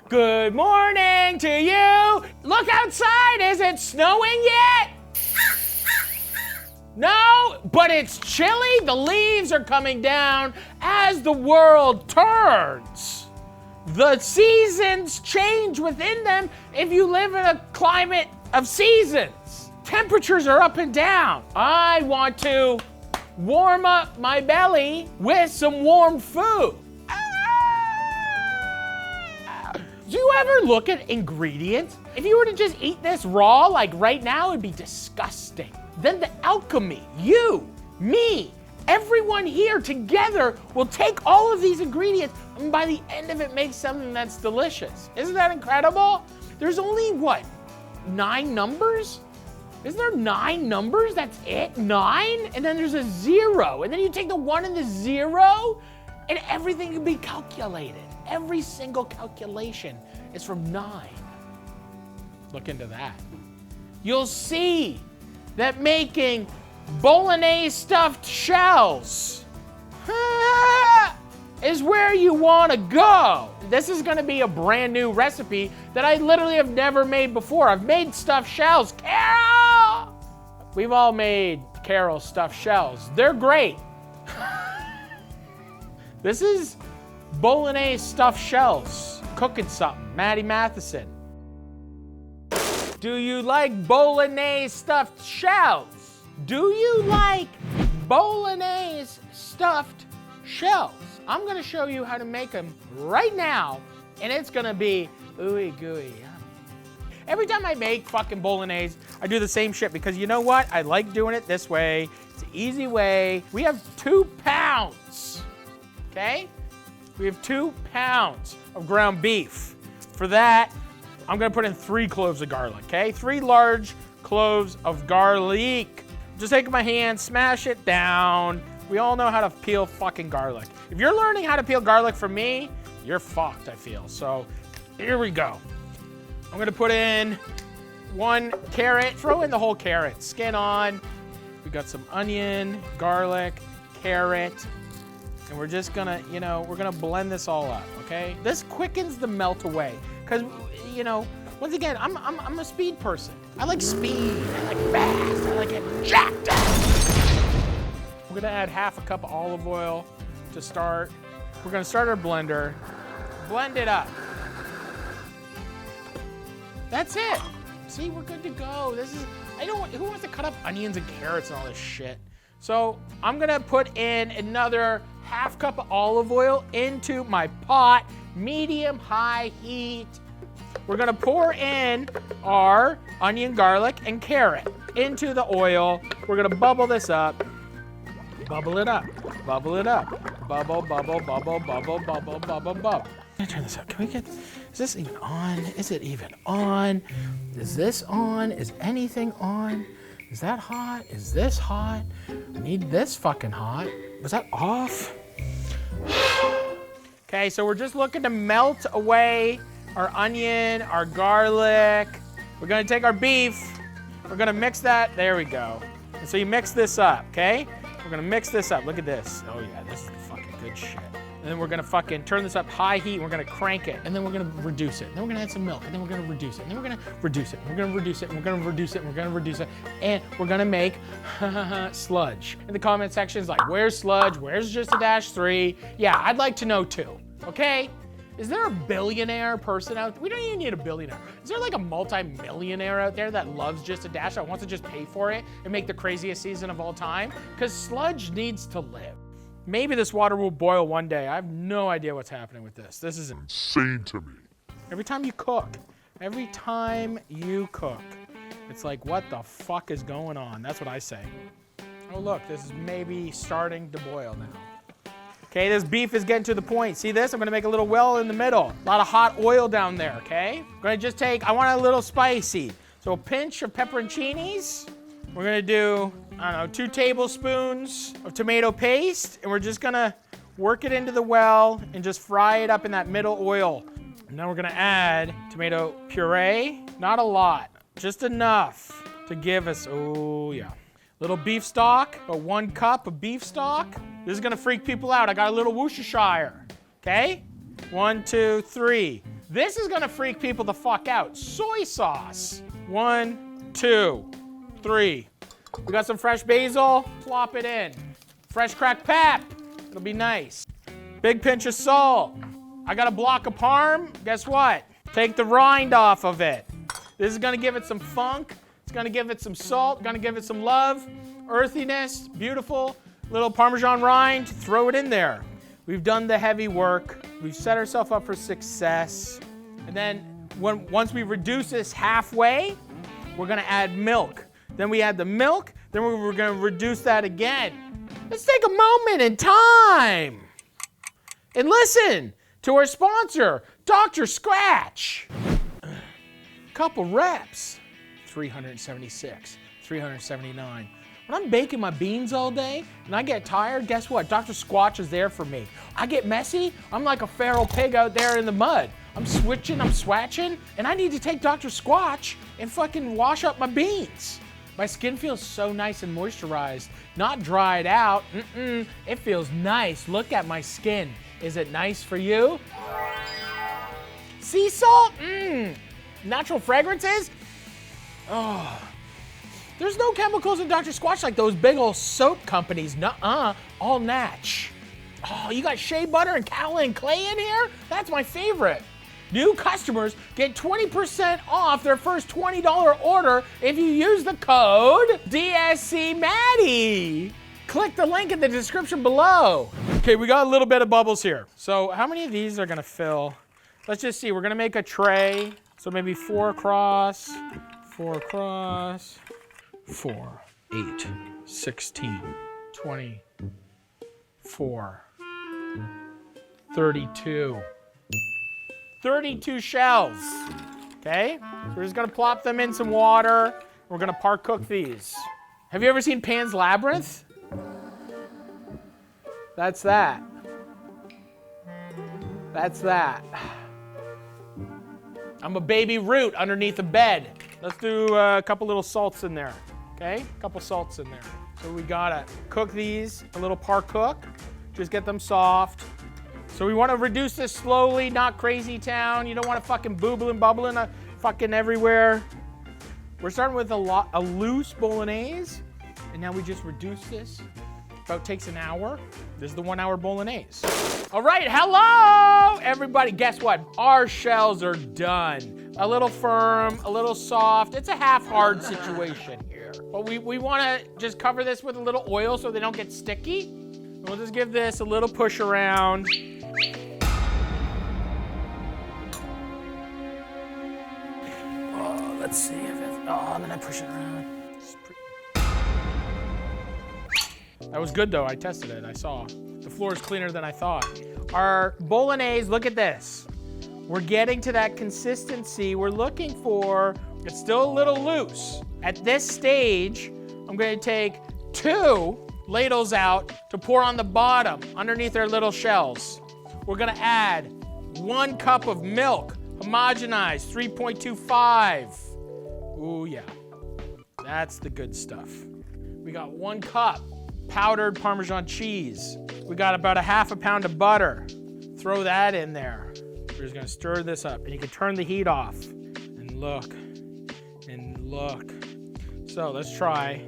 Good morning to you. Look outside, is it snowing yet? No, but it's chilly. The leaves are coming down as the world turns. The seasons change within them if you live in a climate of seasons. Temperatures are up and down. I want to warm up my belly with some warm food. Do you ever look at ingredients? If you were to just eat this raw, like right now, it'd be disgusting. Then the alchemy, you, me, everyone here together will take all of these ingredients and by the end of it make something that's delicious. Isn't that incredible? There's only what, 9 numbers? Isn't there 9 numbers? That's it, 9? And then there's a 0. And then you take the 1 and the 0 and everything can be calculated. Every single calculation is from 9. Look into that. You'll see that making Bolognese stuffed shells is where you want to go. This is going to be a brand new recipe that I literally have never made before. I've made stuffed shells. Carol! We've all made Carol stuffed shells. They're great. This is Bolognese stuffed shells. Cookin Somethin, Matty Matheson. Do you like Bolognese stuffed shells? Do you like Bolognese stuffed shells? I'm gonna show you how to make them right now, and it's gonna be ooey gooey yummy. Every time I make fucking Bolognese, I do the same shit because you know what? I like doing it this way. It's an easy way. We have 2 pounds, okay? We have 2 pounds of ground beef. For that, I'm gonna put in 3 cloves of garlic, okay? 3 large cloves of garlic. Just take my hand, smash it down. We all know how to peel fucking garlic. If you're learning how to peel garlic from me, you're fucked, I feel. So here we go. I'm gonna put in 1 carrot, throw in the whole carrot, skin on. We got some onion, garlic, carrot, and we're just gonna, we're gonna blend this all up, okay? This quickens the melt away, because, once again, I'm a speed person. I like speed, I like fast, I like it jacked up. We're gonna add half a cup of olive oil to start. We're gonna start our blender, blend it up. That's it. See, we're good to go. Who wants to cut up onions and carrots and all this shit? So I'm gonna put in another half cup of olive oil into my pot, medium-high heat. We're gonna pour in our onion, garlic, and carrot into the oil. We're gonna bubble this up. Bubble it up, bubble it up. Bubble, bubble, bubble, bubble, bubble, bubble, bubble. Let me turn this up. Can we get, is this even on? Is it even on? Is this on? Is anything on? Is that hot? Is this hot? I need this fucking hot. Was that off? Okay, so we're just looking to melt away our onion, our garlic. We're gonna take our beef. We're gonna mix that. There we go. And so you mix this up, okay? We're gonna mix this up. Look at this. Oh yeah, this is fucking good shit. And then we're gonna fucking turn this up high heat. And we're gonna crank it. And then we're gonna reduce it. And then we're gonna add some milk. And then we're gonna reduce it. And then we're gonna reduce it. And we're gonna reduce it. And we're gonna reduce it. And we're gonna reduce it. And we're gonna make sludge. In the comment sections, like, where's sludge? Where's just a dash 3? Yeah, I'd like to know too. Okay? Is there a billionaire person out there? We don't even need a billionaire. Is there like a multi-millionaire out there that loves Just a Dash, that wants to just pay for it and make the craziest season of all time? Because sludge needs to live. Maybe this water will boil one day. I have no idea what's happening with this. This is insane to me. Every time you cook, it's like, what the fuck is going on? That's what I say. Oh look, this is maybe starting to boil now. Okay, this beef is getting to the point. See this? I'm gonna make a little well in the middle. A lot of hot oil down there, okay? I'm gonna just I want a little spicy. So a pinch of pepperoncinis. We're gonna do, 2 tablespoons of tomato paste, and we're just gonna work it into the well and just fry it up in that middle oil. And now we're gonna add tomato puree. Not a lot, just enough to give us, oh yeah. Little beef stock, about 1 cup of beef stock. This is gonna freak people out. I got a little Worcestershire, okay? 1, 2, 3. This is gonna freak people the fuck out. Soy sauce. 1, 2, 3. We got some fresh basil, plop it in. Fresh cracked pep, it'll be nice. Big pinch of salt. I got a block of parm, guess what? Take the rind off of it. This is gonna give it some funk. It's gonna give it some salt, gonna give it some love, earthiness, beautiful. Little Parmesan rind, throw it in there. We've done the heavy work. We've set ourselves up for success. And then once we reduce this halfway, we're gonna add milk. Then we add the milk, then we're gonna reduce that again. Let's take a moment in time and listen to our sponsor, Dr. Scratch. Couple reps, 376, 379. When I'm baking my beans all day and I get tired, guess what? Dr. Squatch is there for me. I get messy, I'm like a feral pig out there in the mud. I'm switching, I'm swatching, and I need to take Dr. Squatch and fucking wash up my beans. My skin feels so nice and moisturized, not dried out. It feels nice. Look at my skin. Is it nice for you? Sea salt? Natural fragrances? Oh. There's no chemicals in Dr. Squatch like those big old soap companies. Nuh-uh, all natch. Oh, you got shea butter and calla and clay in here? That's my favorite. New customers get 20% off their first $20 order if you use the code DSCMatty. Click the link in the description below. Okay, we got a little bit of bubbles here. So how many of these are gonna fill? Let's just see, we're gonna make a tray. So maybe 4 across, 4 across, 4, 8, 16, 24, 32. 32 shells, okay? So we're just gonna plop them in some water. We're gonna par cook these. Have you ever seen Pan's Labyrinth? That's that. That's that. I'm a baby root underneath the bed. Let's do a couple little salts in there, okay? A couple salts in there. So we gotta cook these, a little par cook, just get them soft. So we want to reduce this slowly, not crazy town. You don't want to fucking boobling, bubbling fucking everywhere. We're starting with a loose bolognese, and now we just reduce this. About takes an hour. This is the 1 hour bolognese. All right, hello, everybody. Guess what? Our shells are done. A little firm, a little soft. It's a half-hard situation here. But we want to just cover this with a little oil so they don't get sticky. We'll just give this a little push around. Oh, let's see if it's, and then I push it around. That was good though, I tested it, I saw. The floor is cleaner than I thought. Our bolognese, look at this. We're getting to that consistency we're looking for. It's still a little loose. At this stage, I'm gonna take 2 ladles out to pour on the bottom underneath our little shells. We're gonna add 1 cup of milk, homogenized, 3.25. Ooh yeah, that's the good stuff. We got 1 cup powdered Parmesan cheese. We got about a ½ pound of butter. Throw that in there. We're just gonna stir this up, and you can turn the heat off. And look, and look. So let's try.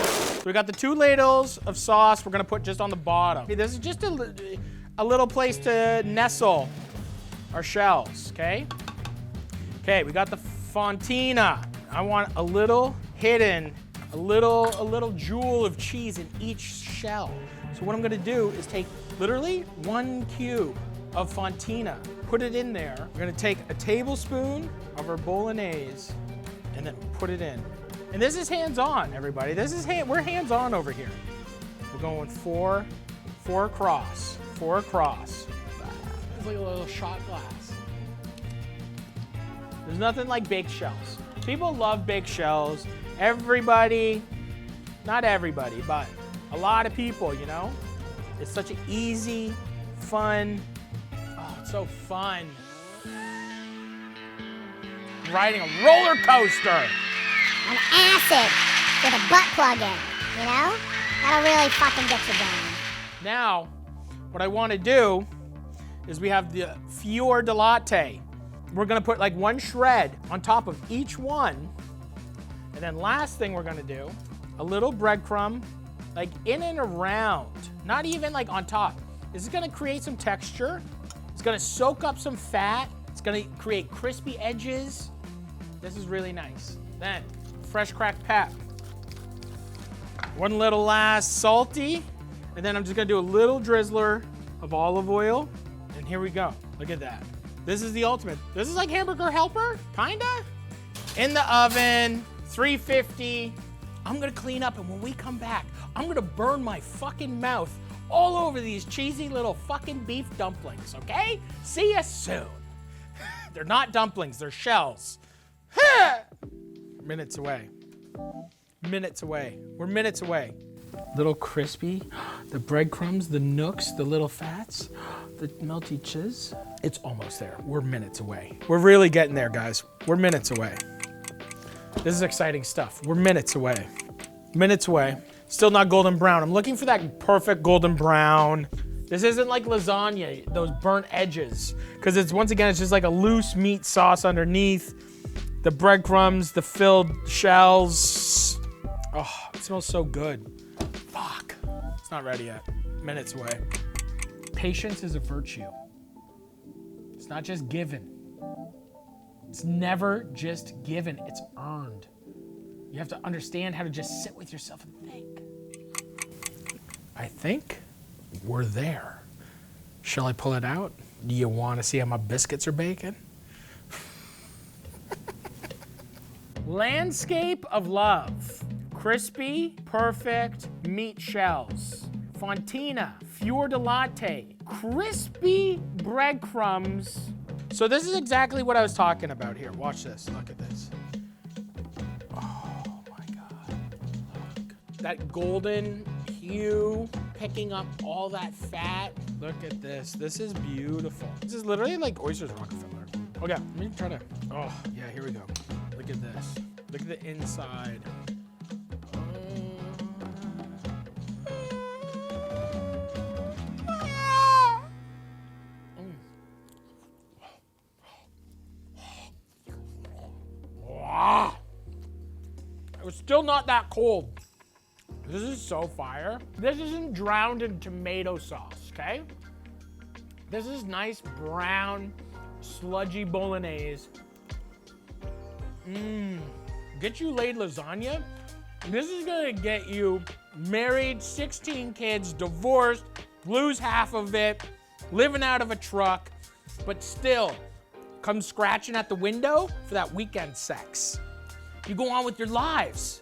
So we got the 2 ladles of sauce we're gonna put just on the bottom. Okay, this is just a little place to nestle our shells, okay? Okay, we got the Fontina. I want a little hidden, a little jewel of cheese in each shell. So what I'm gonna do is take literally 1 cube of Fontina, put it in there. We're gonna take a tablespoon of our bolognese and then put it in. And this is hands-on, everybody. We're hands-on over here. We're going 4 across, 4 across. It's like a little shot glass. There's nothing like baked shells. People love baked shells. Everybody, not everybody, but a lot of people, you know? It's such an easy, fun, oh, it's so fun. Riding a roller coaster. On acid with a butt plug in, you know? That'll really fucking get you down. Now, what I want to do is we have the Fiore Di Latte. We're gonna put like one shred on top of each one. And then last thing we're gonna do, a little breadcrumb, like in and around, not even like on top. This is gonna create some texture. It's gonna soak up some fat. It's gonna create crispy edges. This is really nice. Then, fresh cracked pep. One little last salty. And then I'm just gonna do a little drizzler of olive oil. And here we go. Look at that. This is the ultimate. This is like Hamburger Helper, kinda. In the oven, 350. I'm gonna clean up, and when we come back, I'm gonna burn my fucking mouth all over these cheesy little fucking beef dumplings, okay? See ya soon. They're not dumplings, they're shells. Minutes away. Minutes away. We're minutes away. Little crispy, the breadcrumbs, the nooks, the little fats, the melty cheese. It's almost there. We're minutes away. We're really getting there, guys. We're minutes away. This is exciting stuff. We're minutes away. Minutes away. Still not golden brown. I'm looking for that perfect golden brown. This isn't like lasagna, those burnt edges. Because it's, once again, it's just like a loose meat sauce underneath. The breadcrumbs, the filled shells. Oh, it smells so good. Fuck. It's not ready yet. Minutes away. Patience is a virtue. It's not just given. It's never just given, it's earned. You have to understand how to just sit with yourself and think. I think we're there. Shall I pull it out? Do you want to see how my biscuits are baking? Landscape of love. Crispy, perfect meat shells. Fontina, Fiore Di Latte, crispy breadcrumbs. So this is exactly what I was talking about here. Watch this, look at this. Oh my God, look. That golden hue, picking up all that fat. Look at this, this is beautiful. This is literally like oysters Rockefeller. Okay, let me try to, oh yeah, here we go. Look at this, look at the inside. It was still not that cold. This is so fire. This isn't drowned in tomato sauce, okay? This is nice brown, sludgy bolognese. Get you laid lasagna. This is gonna get you married, 16 kids, divorced, lose half of it, living out of a truck, but still come scratching at the window for that weekend sex. You go on with your lives,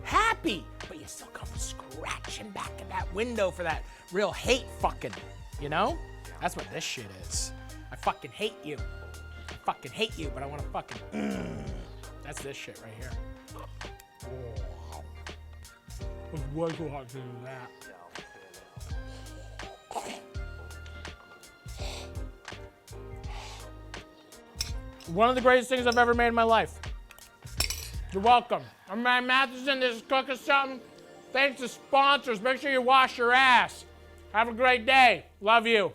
happy, but you still come scratching back at that window for that real hate fucking, you know? That's what this shit is. I fucking hate you. I fucking hate you, but I wanna fucking, That's this shit right here. Oh. It's way too hot to do that. One of the greatest things I've ever made in my life. You're welcome. I'm Matty Matheson, this is Cookin Somethin. Thanks to sponsors. Make sure you wash your ass. Have a great day. Love you.